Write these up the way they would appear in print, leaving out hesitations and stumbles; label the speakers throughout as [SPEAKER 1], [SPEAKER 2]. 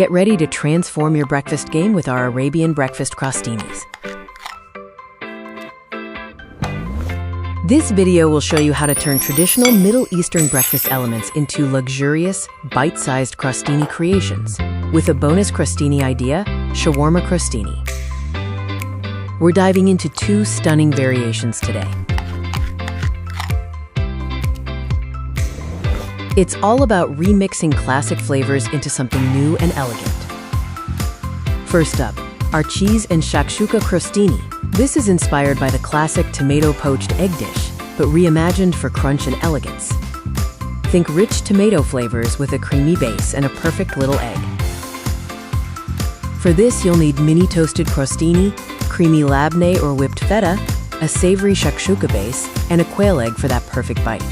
[SPEAKER 1] Get ready to transform your breakfast game with our Arabian breakfast crostinis. This video will show you how to turn traditional Middle Eastern breakfast elements into luxurious, bite-sized crostini creations with a bonus crostini idea, Shawarma Crostini. We're diving into two stunning variations today. It's all about remixing classic flavors into something new and elegant. First up, our cheese and Shakshouka Crostini. This is inspired by the classic tomato poached egg dish, but reimagined for crunch and elegance. Think rich tomato flavors with a creamy base and a perfect little egg. For this, you'll need mini toasted crostini, creamy labneh or whipped feta, a savory shakshuka base, and a quail egg for that perfect bite.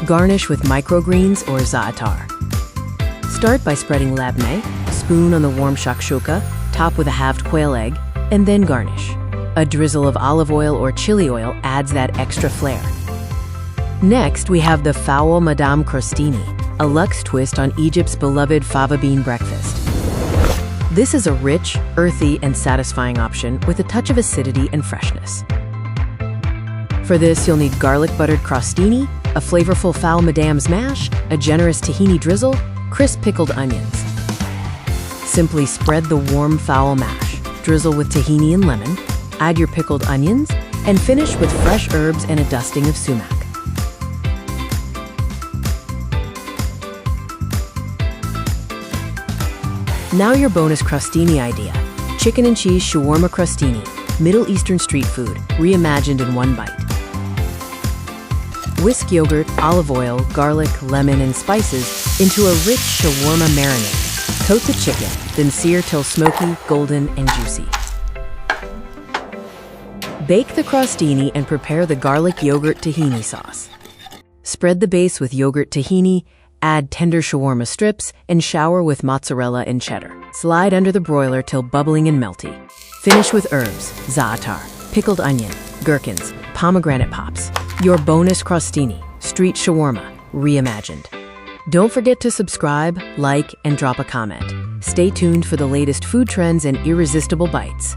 [SPEAKER 1] Garnish with microgreens or za'atar. Start by spreading labneh, spoon on the warm shakshuka, top with a halved quail egg, and then garnish. A drizzle of olive oil or chili oil adds that extra flair. Next, we have the fava Madame Crostini, a luxe twist on Egypt's beloved fava bean breakfast. This is a rich, earthy, and satisfying option with a touch of acidity and freshness. For this, you'll need garlic buttered crostini, a flavorful fava Madame's mash, a generous tahini drizzle, crisp pickled onions. Simply spread the warm fava mash, drizzle with tahini and lemon, add your pickled onions, and finish with fresh herbs and a dusting of sumac. Now your bonus crostini idea, chicken and cheese shawarma crostini, Middle Eastern street food, reimagined in one bite. Whisk yogurt, olive oil, garlic, lemon, and spices into a rich shawarma marinade. Coat the chicken, then sear till smoky, golden, and juicy. Bake the crostini and prepare the garlic yogurt tahini sauce. Spread the base with yogurt tahini, add tender shawarma strips, and shower with mozzarella and cheddar. Slide under the broiler till bubbling and melty. Finish with herbs, za'atar, pickled onion, gherkins, pomegranate pops. Your bonus crostini, street shawarma, reimagined. Don't forget to subscribe, like, and drop a comment. Stay tuned for the latest food trends and irresistible bites.